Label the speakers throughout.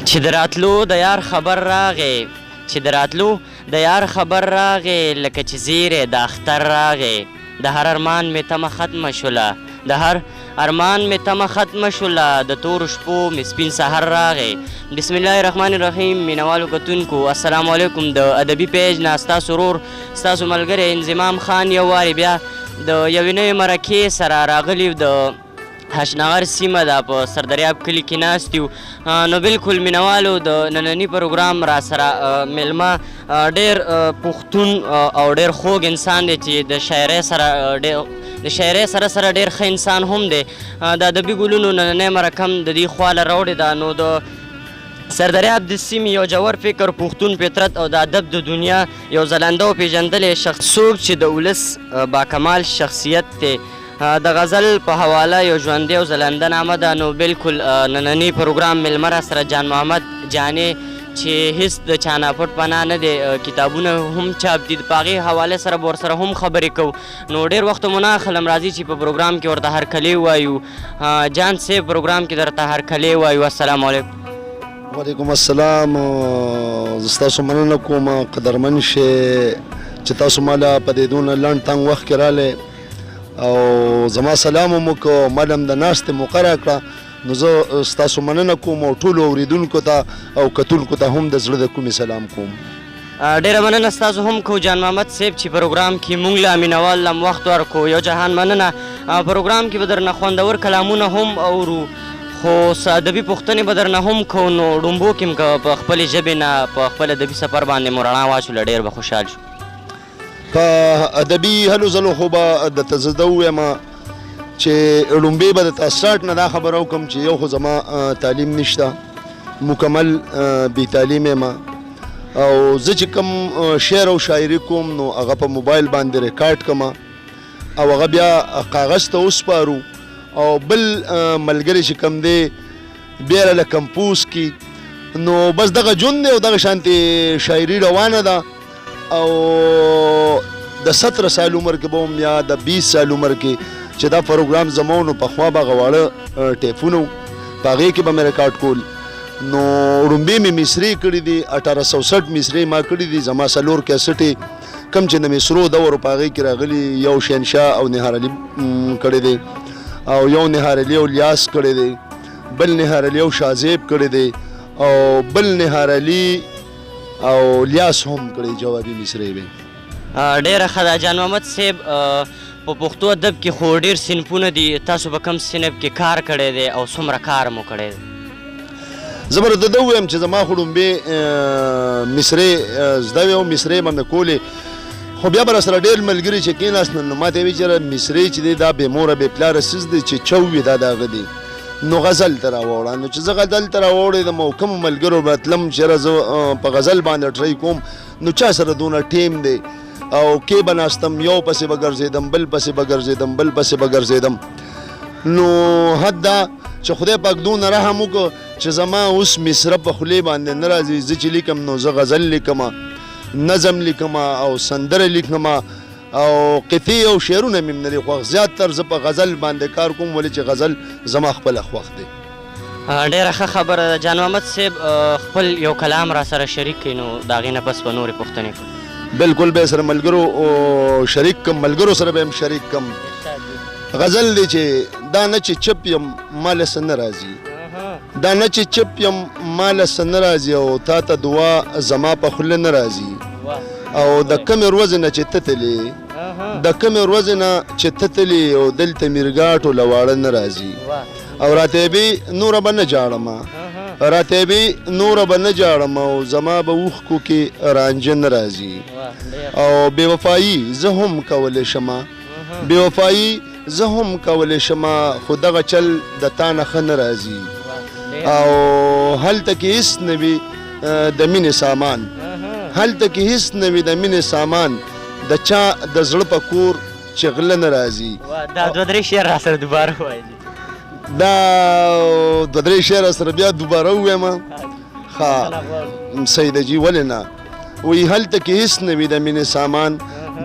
Speaker 1: چې د راتلو د یار خبر راغی چې د راتلو د یار خبر راغی لکه چې زیری د اختر راغی د هر ارمان مې تمه ختمه شوله د هر ارمان مې تمه ختمه شوله د تورو شپو مې سپین سحر راغی بسم الله الرحمن الرحیم مینوالو کتونکو السلام علیکم د ادبي پیج نه ستاسو ورور ستاسو ملګری انضمام خان یو وارې بیا د یوې نوې مرکې سره راغلي د هشنغر سیمه ده په سردریاب کلي کې ناست یو نو بالکل مینوالو د ننني پروګرام را سره میلمه ډېر پښتون او ډېر خوږ انسان دی چې د شاعرۍ سره ډېر ښه انسان هم دی د ادبي ګلونو نننۍ مرکه هم د دې خوا له راوړې ده نو د سردریاب د سیمې یو جوور فکر پښتون فطرت او د ادب د دنیا یو ځلانده او پیژندلی شخص څوک چې د ولس باکمال شخصیت دی د غزل په حواله یو ژوندی او ځلنده نامه ده نو بالکل ننني پروګرام میلمه را سره جان محمد جانې چې هیڅ د چا نه پټ پناه نه دی کتابونه هم چاپ دي په هغې حوالې سره به ورسره هم خبرې کوو نو ډېر وخت مو نه اخلم راځي چې په پروګرام کې ورته هرکلی ووایو جان صاحب پروګرام کې درته هرکلی ووایو السلام علیکم
Speaker 2: وعلیکم السلام زه ستاسو مننه کوم قدرمن شی چې تاسو ماله په دې دونه لنډ تنګ وخت کې رالی او زما سلام هم وکړو مدام د ناستې موقع راکړه نو زه ستاسو مننه کوم او ټولو اورېدونکو ته او کتونکو ته هم د زړه د کومې سلام کوم
Speaker 1: ډېره مننه ستاسو هم کو جان محمد صاحب چې پروګرام کې مونږ له مینوال لم وخت ورکو یو جهان مننه پروګرام کې به درنه خوندور کلامونه هم اورو خو ادبي پوښتنې به درنه هم کوو نو ړومبو کې هم که په خپلې ژبې نه په خپل ادبي سفر باندې مو رڼا واچوله ډېر به خوشحال شو
Speaker 2: په ادبي هلو ځلو خو به درته زه ده ووایم چې ړومبې به درته سټارټ نه دا خبره وکړم چې یو خو زما تعلیم نشته مکمل بې تعلیم یم او زه چې کوم شعر او شاعري کوم نو هغه په موبایل باندې ریکارډ کړم او هغه بیا کاغذ ته وسپارو او بل ملګری چې کوم دی بیا له کمپوز کې نو بس دغه ژوند دی او دغه شانتې شاعري روانه ده او د 17 سال عمر کې به هم یا د 20 سال عمر کې چې دا پروګرام زما نو پخوا به هغه واړه ټیپونه په هغې کې به مې ریکارډ کول نو ړومبې مې مصرې کړي دي 1860 مصرې ما کړي دي زما 4 کیسټې کوم چې د مصرو دور په هغې کې راغلي یو شهنشاه او نهار علي کړی دی او یو نهار علي او لیاس کړی دی بل نهار علي او شازیب کړی دی او بل نهار علي او لیاس هم کړی جوابي مصرې وې
Speaker 1: ډېره ښه ده جان محمد صاحب په پښتو ادب کې خو ډېر صنفونه دي تاسو په کوم صنف کې کار کړی دی او څومره کار مو کړی دی
Speaker 2: زه به درته ده ووایم چې زما خو ړومبې مصرې زده وې او مصرې به مې کولې خو بیا به راسره ډېر ملګري چې کېناستل نو ما ته یې ویل چې مصرې چې دی دا بې موره بې پلاره څیز دی چې چو وي دا د هغه دی نو غزل ته راوړه نو چې زه غزل ته راوړېدم او کومو ملګرو به تلم چې یاره زه په غزل باندې ټرای کوم نو چا سره دونه ټیم دی او کې به ناستم یو پسې به ګرځېدم بل پسې به ګرځېدم بل پسې به ګرځېدم نو حد دا چې خدای پاک دونه رحم وکړو چې زما اوس مصره په خولې باندې نه راځي زه چې لیکم نو زه غزل لیکم نظم لیکم او سندره لیکم او قطعې او شعرونه مې نه دي خوښ زیاتتر زه په غزل باندې کار کوم ولې چې غزل زما خپله خوښ دی
Speaker 1: ډېره ښه خبره ده جان محمد صاحب خپل یو کلام را سره شریک کړي نو د هغې نه پس به نورې پوښتنې کړو
Speaker 2: بالکل به سره ملګرو شریک کم ملګرو سره به هم شریک کم غزل دی چې دا نه چې چپ یم ماله څه نه راځي دا نه چې چپ یم ماله څه نه راځي او تا ته دعا زما په خوله نه راځي او د کمې ورځې نه چې ته تلې د کمې ورځې نه چې ته تلې او دلته میرګاټو له واړه نه راځي او راته یې نوره به نه جاړم راته یې نوره به نه جاړم او زما به اوښکو کې رانجه نه راځي او بې وفایي زه هم کولی شمه بې وفایي زه هم کولی شمه خو دغه چل د تا نه ښه نه راځي او هلته کې هېڅ نه وي د مینې سامان هلته کې هېڅ نه وي د مینې سامان د چا د زړه په کور چې غله نه راځي
Speaker 1: دا 2-3 شعر را سره دوباره ووایي
Speaker 2: دا 2-3 شعر سره بیا دوباره ووایم ښه سیده جي ولې نه وایي هلته کې هېڅ نه وي د مینې سامان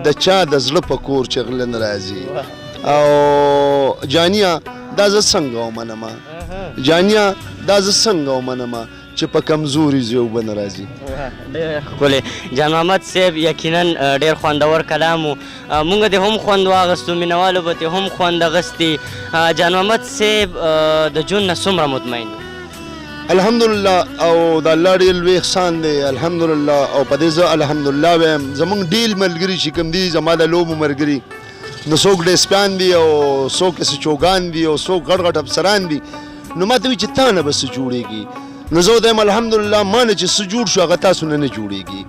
Speaker 2: د چا د زړه په کور چې غله نه راځي او جانیه دا زه څنګه ومنمه جانیه دا زه څنګه ومنمه چې په کمزوري زه اوبه نه راځي.
Speaker 1: ډېر ښکلی جان محمد صاحب، یقینا ډېر خوندور کلام و. مونږ دې هم خوند واغستو، مینوالو به ترې هم خوند اخیستي. جان محمد صاحب د ژوند نه څومره مطمئن یو؟
Speaker 2: الحمدلله، او د الله ډېر لوی احسان دی الحمدلله. او په دې زه الحمدلله وایم. زمونږ ډېر ملګري چې کوم دي زما د لوبو ملګري، نو څوک ډیسپیان دي او څوک چوګان دي او څوک غټ غټ افسران دي، نو ما ته وایي چې تا نه به څه جوړېږي. نو زه وایم الحمدلله ما نه چې څه جوړ شو هغه تاسو نه جوړېږي.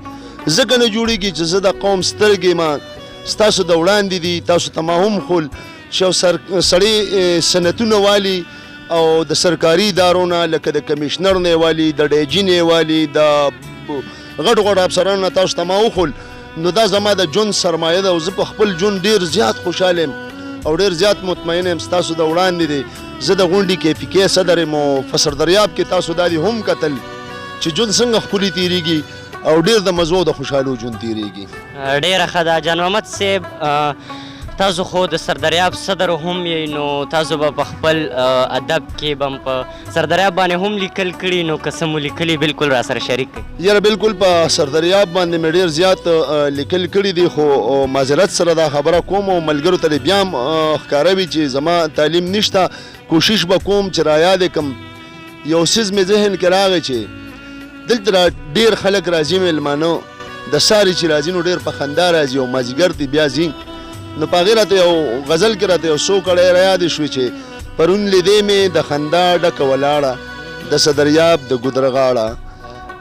Speaker 2: ځکه نه جوړېږي چې زه د قوم سترګې ما ستاسو د وړاندې دي. تاسو ته ما هم ښول چې یو سړی سنتونه والي او د سرکاري ادارو نه، لکه د کمیشنر نه والي، د ډي جي نه والي، د غټ غټ افسرانو نه تاسو ته ما وښول. نو دا زما د ژوند سرمایه ده او زه په خپل ژوند ډېر زیات خوشحاله یم او ډېر زیات مطمئن یم. ستاسو د وړاندې دی زه د غونډې کې PK صدر یم او په سردریاب کې تاسو دا دي هم کتل چې ژوند څنګه ښکلي تېرېږي او ډېر د مزو د خوشحالو ژوند تېرېږي.
Speaker 1: ډېره ښه ده. جان محمد صاحب، تاسو خو د سردریاب صدر هم یې، نو تاسو به په خپل ادب کې به په سردریاب باندې هم لیکل کړي، نو که څه مو لیکلي بالکل را سره شریک کړئ.
Speaker 2: یاره بالکل په سردریاب باندې مې ډېر زیات لیکل کړي دي، خو معذرت سره دا خبره کوم او ملګرو ته بیا هم ښکاره وي چې زما تعلیم نشته. کوشش به کوم چې را یاد کړم. یو څیز مې ذهن کې راغی چې دلته را ډېر خلک راځي مېلمانه، د ساري چې راځي نو ډېر په خندا راځي او مازدیګر ته بیا ځي. نو په هغې راته یو غزل کې راته یو څو کړی را یادې شوې چې پرون لیدې مې د خندا ډکه ولاړه د صدریاب د ګودر غاړه،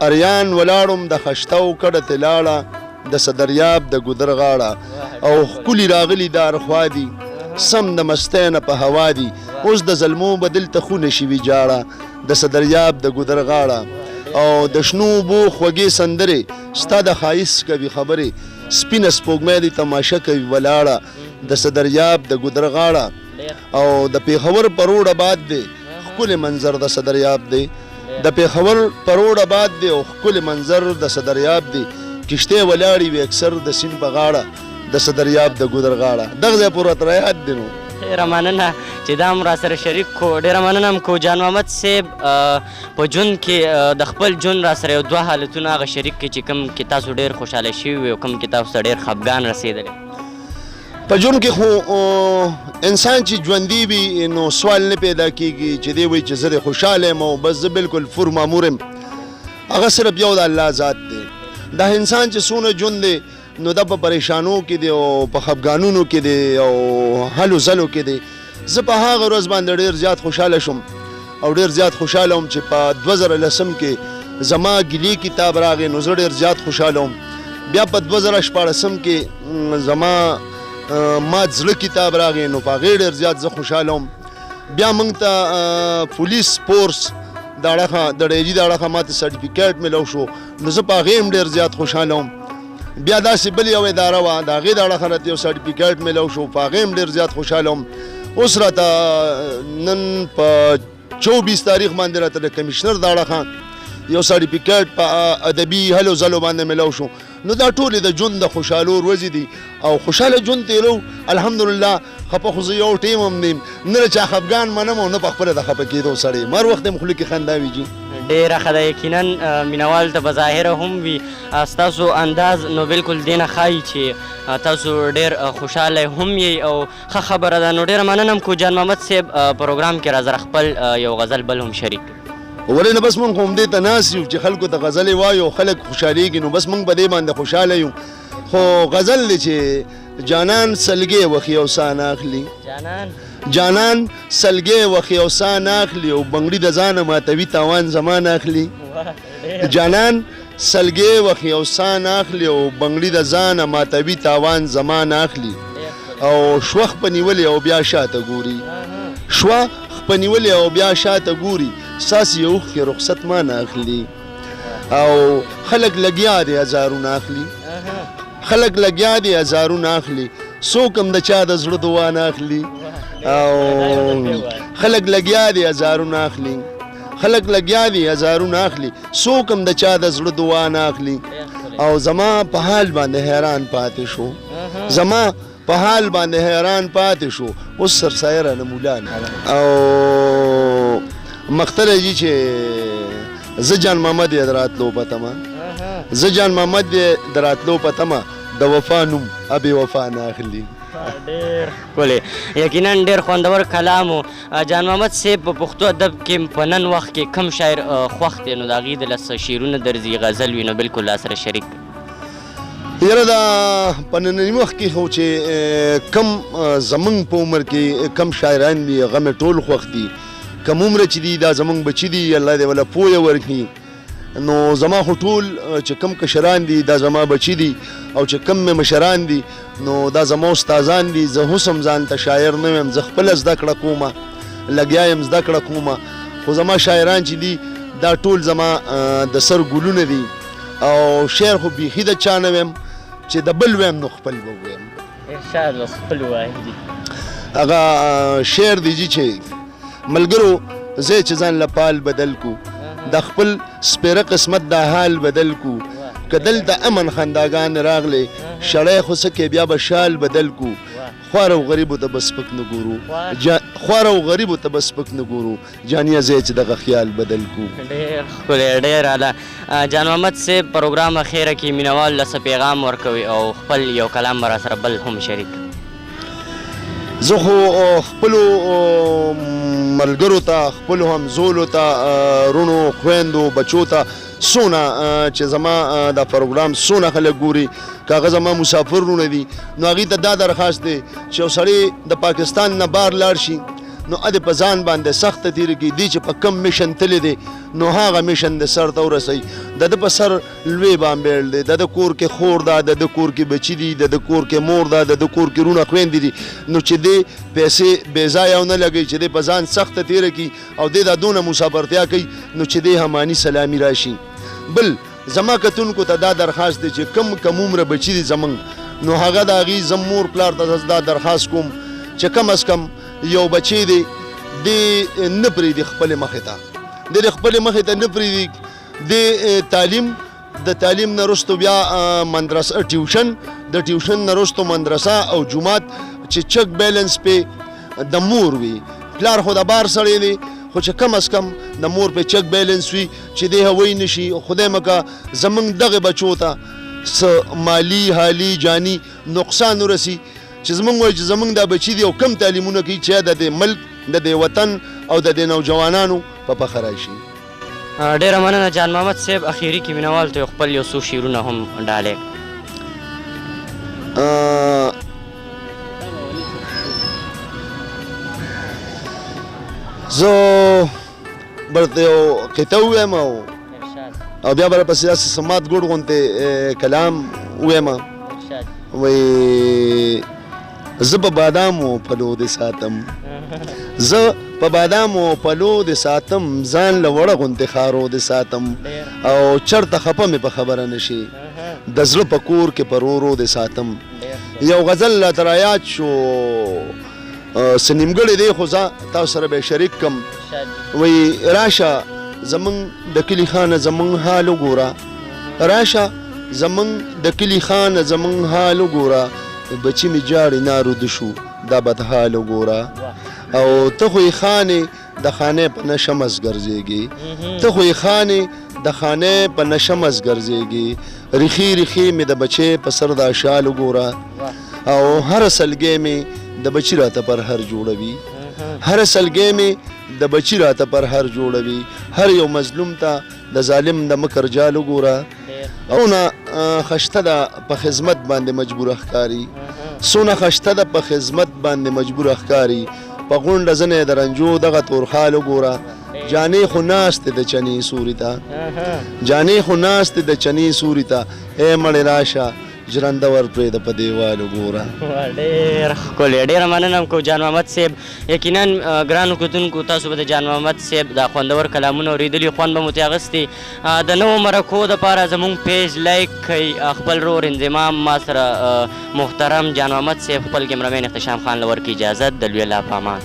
Speaker 2: اریان ولاړم د خشتو کډه ته لاړه د صدریاب د ګودر غاړه، او ښکلي راغلي د ارخوا دي سم د مستۍ نه په هوا دي، اوس د زلمو به دلته خونه شوي جاړه د صدریاب د ګودر غاړه، او د شنو اوبو خوږې سندرې ستا د ښایست کوي خبرې، سپینه سپوږمۍ دې تماشه کوي ولاړه د صدریاب د ګودر غاړه، او د پېښور په روډ آباد دی ښکلی منظر د صدریاب دی، د پېښور په روډ آباد دی او ښکلی منظر د صدریاب دی، کشتۍ ولاړې وي اکثر د سیند په غاړه د صدریاب د ګودر غاړه. دغه ځای پورې راته یاد دی. نو
Speaker 1: ډېره مننه چې دا هم را سره شریک کو. ډېره مننه هم کو جان محمد صاحب. په ژوند کې د خپل ژوند را سره یو دوه حالتونه هغه شریک کړي چې کوم کې تاسو ډېر خوشحاله شوي وي او کوم کې تاسو ته ډېر خفګان رسېدلی.
Speaker 2: په ژوند کې خو انسان چې ژوندي وي نو سوال نه پیدا کېږي چې دی وایي چې زه د خوشحاله یم او بس زه بالکل فور مامور یم. هغه صرف یو د الله ذات دی. دا انسان چې څونه ژوند دی نو دا په پریشانو کې دی او په خفګانونو کې دی او هلو ځلو کې دی. زه په هغه ورځ باندې ډېر زیات خوشحاله شوم او ډېر زیات خوشحاله وم چې په 2010 کې زما ګیلې کتاب راغی نو زه ډېر زیات خوشحاله وم. بیا په 2014 کې زما مات زړه کتاب راغی نو په هغې ډېر زیات زه خوشحاله وم. بیا موږ ته پولیس فورس د اړخه د ډي جي د اړخه ماته سرټیفیکیټ میلاو شو نو زه په هغې هم ډېر زیات خوشحاله وم. بیا داسې بل یو اداره وه د هغې د اړخه راته یو سرټیفیکیټ میلاو شو په هغې هم ډېر زیات خوشحاله وم. اوس راته نن په 24 تاریخ باندې راته د کمیشنر د اړخه یو سرټیفیکیټ په ادبي هلو ځلو باندې میلاو شو. نو دا ټولې د ژوند د خوشحالو ورځې دي او خوشحاله ژوند تېرو الحمدلله. خفه خو زه یو ټیم هم نیم نه د چا خفګان منم او نه په خپله د خفه کېدو سړی مر وخت یم خوله کې خندا وي جي.
Speaker 1: ډېره ښه ده. یقینا مینوال ته بظاهره هم وي ستاسو انداز نو بالکل دې نه ښایي چې تاسو ډېر خوشحاله هم یئ او ښه خبره ده. نو ډېره مننه هم کو جان محمد صاحب پروګرام کې را سره خپل یو غزل بل هم شریک
Speaker 2: ولې نه بس مونږ خو همدې ته ناست یو چې خلکو ته غزلې وایو خلک خوشحالېږي نو بس مونږ په دې باندې خوشحاله یو. خو غزل دی چې جانان سلګې وخي او سا نه اخلي، جانان سلګې وخي او سا نه اخلي او بنګړي د ځانه ماتوي تاوان زمان اخلي. جانان سلګې وخي او سا نه اخلي او بنګړي د ځانه ماتوي تاوان زمان اخلي، او شوخ په نیولې او بیا شاته ګوري، شوخ په نیولې او بیا شاته ګوري، ساس یو خې رخصت ما نه اخلي، او خلک لګیا دي هزارونه اخلي، خلک لګیا دي هزارونه اخلي، څوک هم د چا د زړه دعا نه اخلي، او خلک لګیا دي هزارونه اخلي، خلک لګیا دي هزارونه اخلي، څوک هم د چا د زړه دعا نه اخلي. او زما په حال باندې حیران پاتې شو، زما په حال باندې حیران پاتې شو، اوس سرسایره نه مولان او مختره جي چې زه جان محمد یې د راتلو په تمه زه جان محمد یې د راتلو په تمه د وفا نوم ابې وفا نه اخلي.
Speaker 1: ډېر ښکلی یقینا ډېر خوندور کلام و. جان محمد صاحب په پښتو ادب کې په نن وخت کې کوم شاعر خوښ دی نو د هغې د لس شعرونه درځي غزل وي نو بلکل را سره شریک
Speaker 2: یاره دا په ننني وخت کې خو چې کم زمونږ په عمر کې کم شاعران دي هغه مې ټول خوښ دي. کم عمره چې دي دا زمونږ بچي دي الله دې وله پویه ورکړي. نو زما خو ټول چې کم کشران دي دا زما بچي دي او چې کم مې مشران دي نو دا زما استادان دي. زه حسم ځان ته شاعر نه یم، زه خپله زده کړه کومه، لګیا یم زده کړه کومه، خو زما شاعران چې دي دا ټول زما د سر ګلونه دي او شعر خو بیخي د چا نه ویم چې د بل ویم نو خپل به ویم.
Speaker 1: ارشاد و خپل وایي
Speaker 2: هغه شعر دی جي چې ملګرو زه چې ځان له پال بدل کو د خپل سپېره قسمت دا حال بدل کو که دلته امن خنداګان راغلی شړی خو څه کې بیا به شال بدل کو خوار او غریبو ته به سپک نه ګورو خوار او غریبو ته به سپک نه ګورو جانیه زه چې دغه خیال بدل کو.
Speaker 1: ډېر ښکلی ډېر اعلی. جان محمد صاحب پروګرام اخیره کې مینوال له څه پیغام ورکوي او خپل یو کلام به راسره بل هم شریک.
Speaker 2: زه خو خپلو ملګرو ته خپلو همزولو ته رونو خویندو بچو ته څونه چې زما دا پروګرام څونه خلک ګوري که هغه زما مسافر رونه دي نو هغې ته دا درخواست دی چې یو سړی د پاکستان نه بار لاړ شي نو ادې په ځان باندې سخته تېره کړي. دی چې په کم میشن تللی دی نو هغه میشن د سر ته ورسوي. د ده په سر لوی بامبیل دی، د ده کور کې خور ده، د ده کور کې بچي دي، د ده کور کې مور ده، د ده کور کې رونه خویندې دي. نو چې دی پیسې بې ځایه ونه لګوي چې دی په ځان سخته تېره کړي او دی دا دونه مسافرتیا کوي نو چې دی هماني سلامي راشي. بل زما کتونکو ته دا درخواست دی چې کم عمره بچي دي زمونږ نو هغه د هغې زه مور پلار ته دا درخواست کوم چې کم از کم یو بچی دی نه پرېږدي خپلې مخې ته، دی د خپلې مخې ته نه پرېږدي. دی د تعلیم نه وروستو بیا مدرسه ټیوشن، د ټیوشن نه وروستو مدرسه او جومات چې چک بیلنس پې د مور وي. پلار خو د بار سړی دی خو چې کم از کم د مور پې چک بیلنس وي چې دی هوی نشي. خدای مکه زمونږ دغې بچو ته څه مالي حالي جاني نقصان ورسي چې زمونږ وایي چې زمونږ دا بچي دي او کم تعلیمونه کوي چې د دې ملک د دې وطن او د دې نوجوانانو په فخر راشي.
Speaker 1: ډېره مننه جان محمد صاحب. اخیري کې مینوال ته خپل یو څو شعرونه هم ډالې.
Speaker 2: زه برته یو قطعه ووایم او بیا به راپسې داسې سمات ګوډ غوندې کلام ووایم. وایي زه په بادامو پلو دې ساتم، زه په بادامو پلو دې ساتم، ځان له وړه غوندې خارو دې ساتم او چرته خفه مې په خبره نشي، د زړه په کور کې په رورو دې ساتم. یو غزل راته رایاد شو څه نیمګړی دی خو زه تاسو سره به شریک کم. وایي راشه زمونږ د کلي خانه زمونږ حال وګوره، راشه زمونږ د کلي خانه زمونږ حال وګوره، بچی می جاړې نارود شو دا بدحال وګوره. او ته خو یې خانې د خانې په نشه مست ګرځېږي، ته خو یې خانې د خانې په نشه مست ګرځېږي، ریخي ریخي مې د بچې په سر دا شال وګوره. او هر سلګۍ مې د بچی راته پر هر جوړوي، هر سلګۍ مې د بچی راته پر هر جوړوي، هر یو مظلوم ته د ظالم د مکر جال وګوره. او نه خشته ده په خدمت باندې مجبور ښکاري، څونه خشته ده په خدمت باندې مجبور ښکاري، په غونډه ځنې د رنجو دغه تورخال وګوره. جانې خو ناست د چنې سوري ته، جانې خو ناست د چنې سوري ته، ای مړې راشه ژرنده ورپرېږده په دیوال وګوره.
Speaker 1: ډېر ښکلی. ډېره مننه کوم جان محمد صاحب. یقینا ګرانو کتونکو تاسو به د جان محمد صاحب دا خوندور کلامونه اورېدلي، خوند به مو ترې اخیستی. د نوو مرکو دپاره زموږ پیج لایک کړئ، خپل رور انضمام ما سره محترم جان محمد صاحب خپل کیمرامین اختشام خان له ورکړي اجازت. د لوی الله په امان.